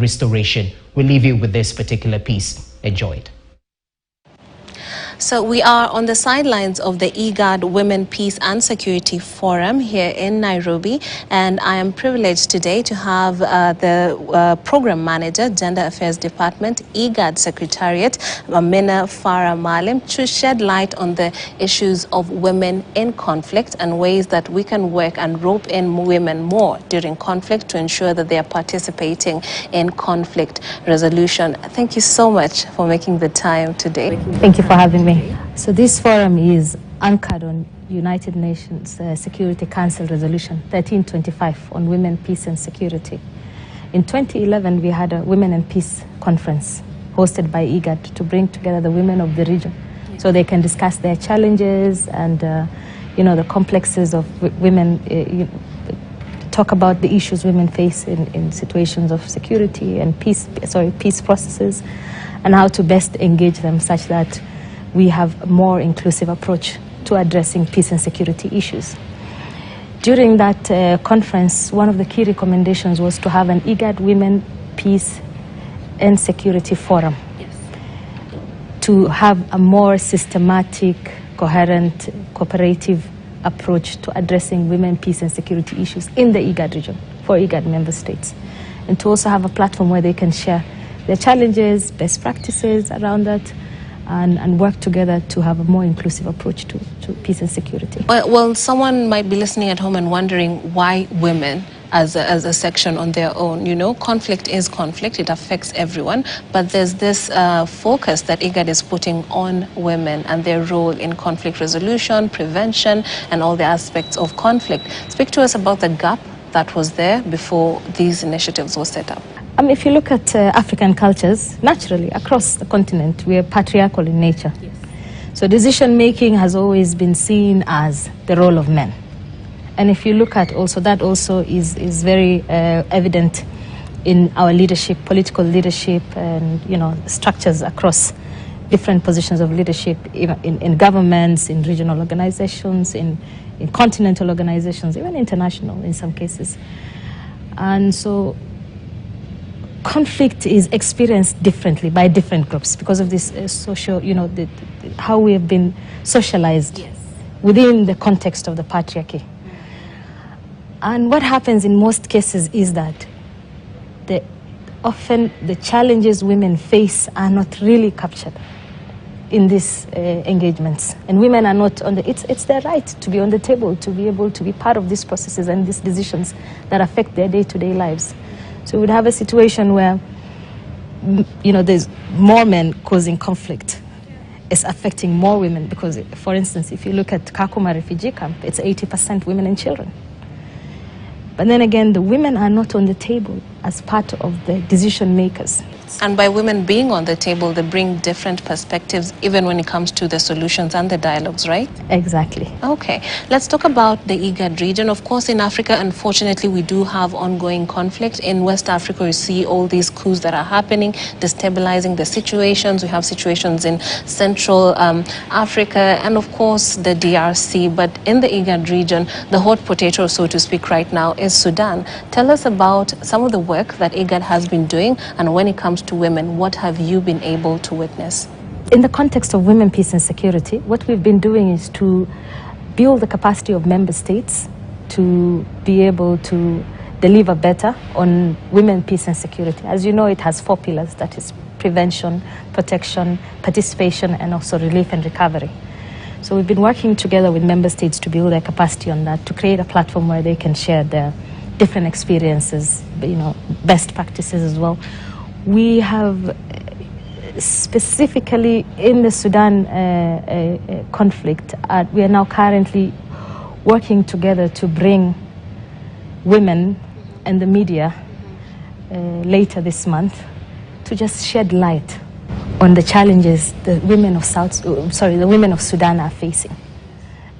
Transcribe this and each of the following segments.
restoration. We'll leave you with this particular piece. Enjoy it. So we are on the sidelines of the IGAD Women, Peace and Security Forum here in Nairobi, and I am privileged today to have the Program Manager, Gender Affairs Department, IGAD Secretariat, Amina Farah to shed light on the issues of women in conflict and ways that we can work and rope in women more during conflict to ensure that they are participating in conflict resolution. Thank you so much for making the time today. Thank you for having me. So this forum is anchored on United Nations Security Council Resolution 1325 on women, peace and security. In 2011, we had a Women and Peace conference hosted by IGAD to bring together the women of the region so they can discuss their challenges and the complexes of women, talk about the issues women face in situations of security and peace processes, and how to best engage them such that we have a more inclusive approach to addressing peace and security issues. During that conference, one of the key recommendations was to have an IGAD Women, Peace and Security Forum. Yes. To have a more systematic, coherent, cooperative approach to addressing women, peace and security issues in the IGAD region for IGAD member states. And to also have a platform where they can share their challenges, best practices around that, and work together to have a more inclusive approach to peace and security. Well, someone might be listening at home and wondering why women as a section on their own. You know, conflict is conflict, it affects everyone, but there's this focus that IGAD is putting on women and their role in conflict resolution, prevention, and all the aspects of conflict. Speak to us about the gap that was there before these initiatives were set up. If you look at African cultures, naturally, across the continent, we are patriarchal in nature. Yes. So decision-making has always been seen as the role of men. And if you look at also, that also is very evident in our leadership, political leadership, and, structures across different positions of leadership, even in governments, in regional organizations, in continental organizations, even international in some cases. And so conflict is experienced differently by different groups because of this social, how we have been socialized. Yes. Within the context of the patriarchy. And what happens in most cases is that often the challenges women face are not really captured in these engagements. And women are not on it's their right to be on the table, to be able to be part of these processes and these decisions that affect their day-to-day lives. So we'd have a situation where, there's more men causing conflict. It's affecting more women because, for instance, if you look at Kakuma refugee camp, it's 80% women and children. But then again, the women are not on the table as part of the decision makers. And by women being on the table, they bring different perspectives, even when it comes to the solutions and the dialogues, right? Exactly. Okay. Let's talk about the IGAD region. Of course, in Africa, unfortunately, we do have ongoing conflict. In West Africa, you see all these coups that are happening, destabilizing the situations. We have situations in Central Africa and, of course, the DRC. But in the IGAD region, the hot potato, so to speak, right now is Sudan. Tell us about some of the work that IGAD has been doing, and when it comes to women, what have you been able to witness? In the context of women, peace and security, what we've been doing is to build the capacity of member states to be able to deliver better on women, peace and security. As you know, it has 4 pillars, that is prevention, protection, participation, and also relief and recovery. So we've been working together with member states to build their capacity on that, to create a platform where they can share their different experiences, best practices as well. We have specifically in the Sudan conflict, we are now currently working together to bring women and the media later this month to just shed light on the challenges the women of Sudan are facing.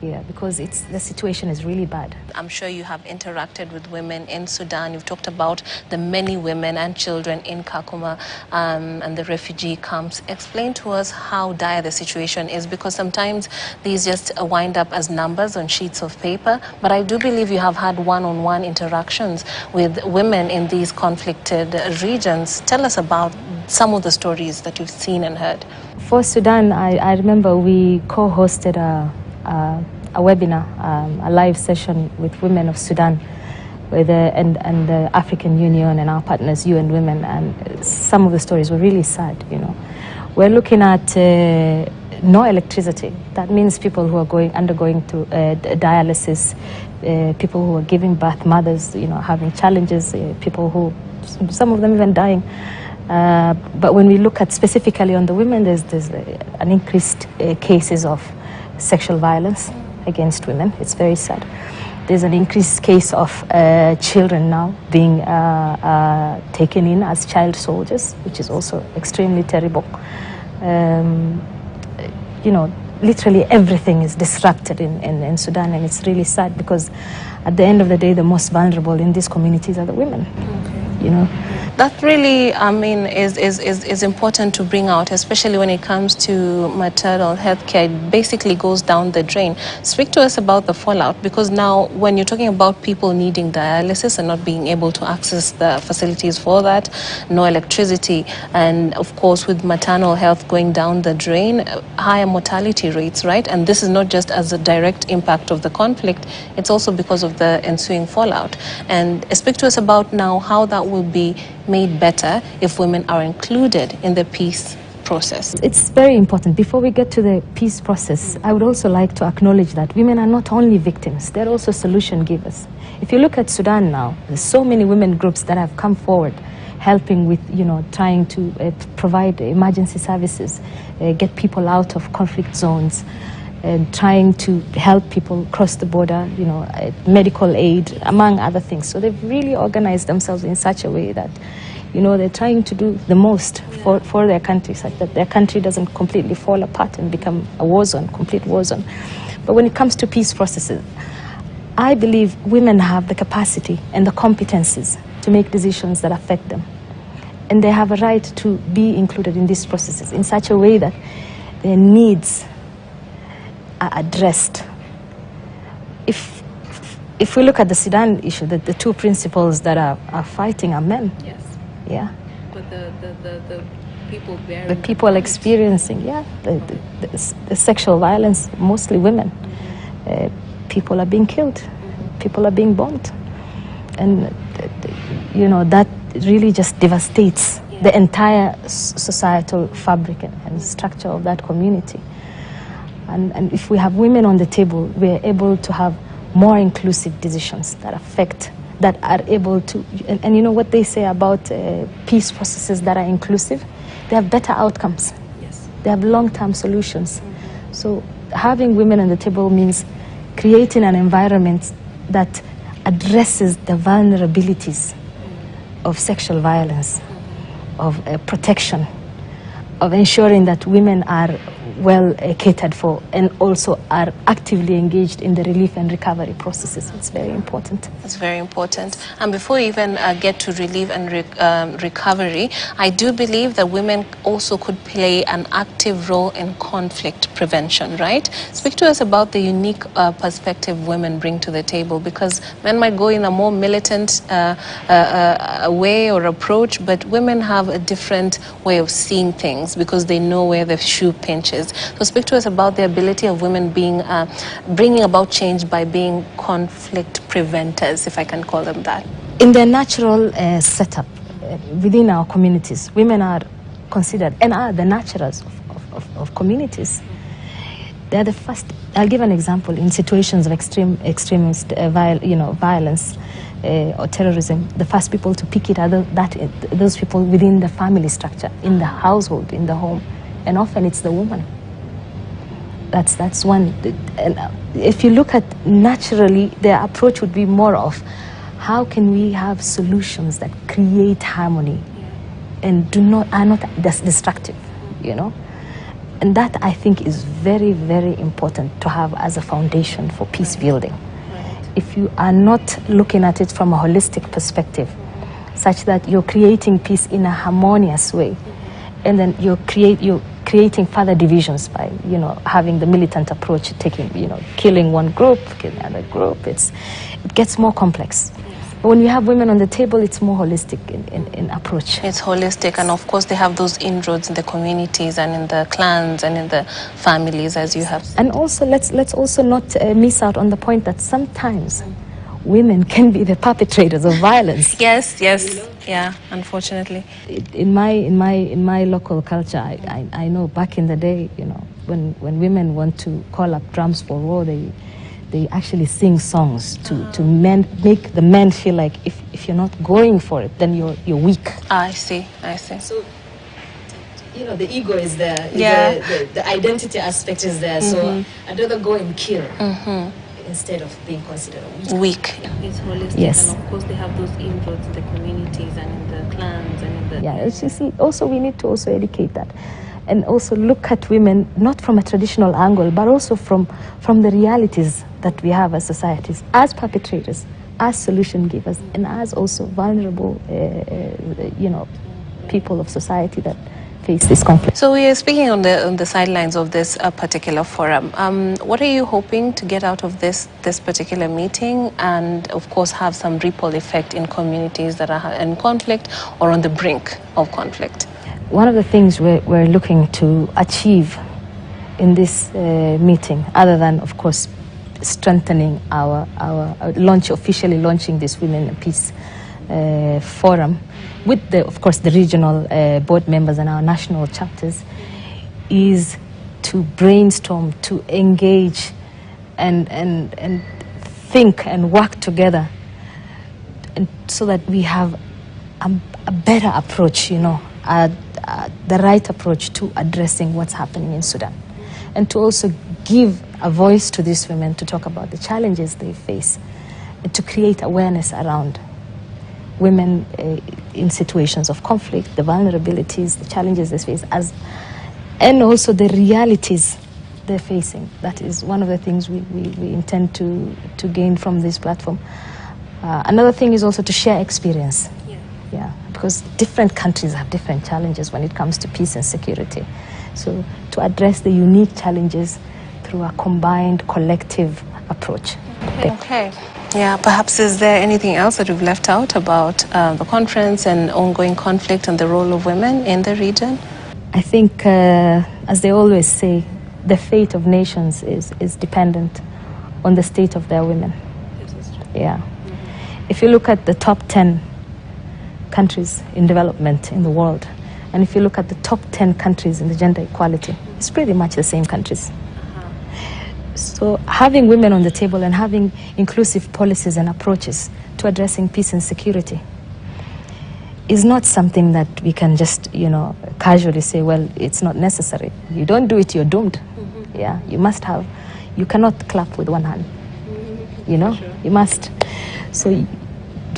here because the situation is really bad. I'm sure you have interacted with women in Sudan. You've talked about the many women and children in Kakuma and the refugee camps. Explain to us how dire the situation is, because sometimes these just wind up as numbers on sheets of paper. But I do believe you have had one-on-one interactions with women in these conflicted regions. Tell us about some of the stories that you've seen and heard. For Sudan, I remember we co-hosted a webinar, a live session with women of Sudan and the African Union and our partners, UN Women, and some of the stories were really sad, you know. We're looking at no electricity. That means people who are undergoing through dialysis, people who are giving birth, mothers, you know, having challenges, people who, some of them even dying. But when we look at specifically on the women, there's an increased cases of sexual violence against women. It's very sad. There's an increased case of children now being taken in as child soldiers, which is also extremely terrible. You know, literally everything is disrupted in Sudan, and it's really sad because at the end of the day, the most vulnerable in these communities are the women. Okay. You know. That really, I mean, is important to bring out, especially when it comes to maternal health care. It basically goes down the drain. Speak to us about the fallout, because now when you're talking about people needing dialysis and not being able to access the facilities for that, no electricity, and of course with maternal health going down the drain, higher mortality rates, right? And this is not just as a direct impact of the conflict, it's also because of the ensuing fallout. And speak to us about now how that will be made better if women are included in the peace process. It's very important. Before we get to the peace process, I would also like to acknowledge that women are not only victims, they're also solution givers. If you look at Sudan now, there's so many women groups that have come forward helping with, you know, trying to provide emergency services, get people out of conflict zones, and trying to help people cross the border, you know, medical aid, among other things. So they've really organized themselves in such a way that, you know, they're trying to do the most for their country, such that their country doesn't completely fall apart and become a war zone, complete war zone. But when it comes to peace processes, I believe women have the capacity and the competencies to make decisions that affect them. And they have a right to be included in these processes in such a way that their needs are addressed. If we look at the Sudan issue, the two principals that are fighting are men. Yes. Yeah. But the people bearing... The people experiencing, yeah, the sexual violence, mostly women. People are being killed. People are being bombed. And, you know, that really just devastates the entire societal fabric and structure of that community. And if we have women on the table, we're able to have more inclusive decisions that are able to, and you know what they say about peace processes that are inclusive? They have better outcomes. Yes. They have long-term solutions. So having women on the table means creating an environment that addresses the vulnerabilities of sexual violence, of protection, of ensuring that women are well catered for and also are actively engaged in the relief and recovery processes. It's very important. It's very important. And before we even get to relief and recovery, I do believe that women also could play an active role in conflict prevention, right? Speak to us about the unique perspective women bring to the table, because men might go in a more militant way or approach, but women have a different way of seeing things because they know where the shoe pinches. So speak to us about the ability of women being bringing about change by being conflict preventers, if I can call them that. In their natural setup within our communities, women are considered and are the naturals of communities. They're the first. I'll give an example. In situations of extremist violence or terrorism, the first people to pick it are those people within the family structure, in the household, in the home. And often it's the woman. That's one. And if you look at naturally, their approach would be more of how can we have solutions that create harmony and are not destructive, you know? And that, I think, is very, very important to have as a foundation for peace building. If you are not looking at it from a holistic perspective, such that you're creating peace in a harmonious way, and then you're creating further divisions by, having the militant approach, taking, killing one group, killing another group, it gets more complex. But when you have women on the table, it's more holistic in approach. It's holistic, and of course they have those inroads in the communities and in the clans and in the families, as you have. And also, let's also not miss out on the point that sometimes women can be the perpetrators of violence. Yes, yeah, unfortunately. In my local culture, I know back in the day, when women want to call up drums for war, they actually sing songs to make the men feel like if you're not going for it, then you're weak. I see. So, the ego is there. Yeah. The identity aspect is there. So I'd rather go and kill instead of being considered weak. It's holistic, yes. And of course they have those inroads in the communities and in the clans and in the... Yeah, it's just, also we need to also educate that. And also look at women not from a traditional angle, but also from the realities that we have as societies, as perpetrators, as solution givers, and as also vulnerable, people of society that face this conflict. So we are speaking on the sidelines of this particular forum. What are you hoping to get out of this particular meeting, and of course have some ripple effect in communities that are in conflict or on the brink of conflict? One of the things we're looking to achieve in this meeting, other than, of course, strengthening our officially launching this Women and Peace Forum, with of course the regional board members and our national chapters, is to brainstorm, to engage, and think and work together, and so that we have a better approach, the right approach to addressing what's happening in Sudan, and to also give a voice to these women to talk about the challenges they face, and to create awareness around women in situations of conflict, the vulnerabilities, the challenges they face, and also the realities they're facing. That is one of the things we intend to gain from this platform. Another thing is also to share experience. Yeah, because different countries have different challenges when it comes to peace and security. So to address the unique challenges through a combined, collective approach. Okay. Yeah, perhaps is there anything else that we've left out about the conference and ongoing conflict and the role of women in the region? I think, as they always say, the fate of nations is dependent on the state of their women. Yeah. If you look at the top 10 countries in development in the world, and if you look at the top 10 countries in the gender equality, it's pretty much the same countries. So having women on the table and having inclusive policies and approaches to addressing peace and security is not something that we can just, casually say, well, it's not necessary. You don't do it, you're doomed. Yeah, you cannot clap with one hand. You must. So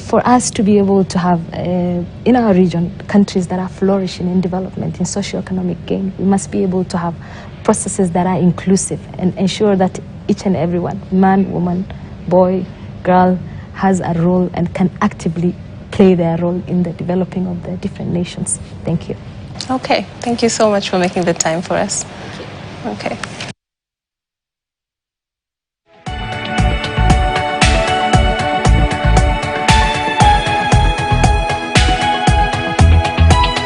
for us to be able to have, in our region, countries that are flourishing in development, in socio-economic gain, we must be able to have processes that are inclusive and ensure that each and everyone, man, woman, boy, girl, has a role and can actively play their role in the developing of the different nations. Thank you. Okay, thank you so much for making the time for us. Okay.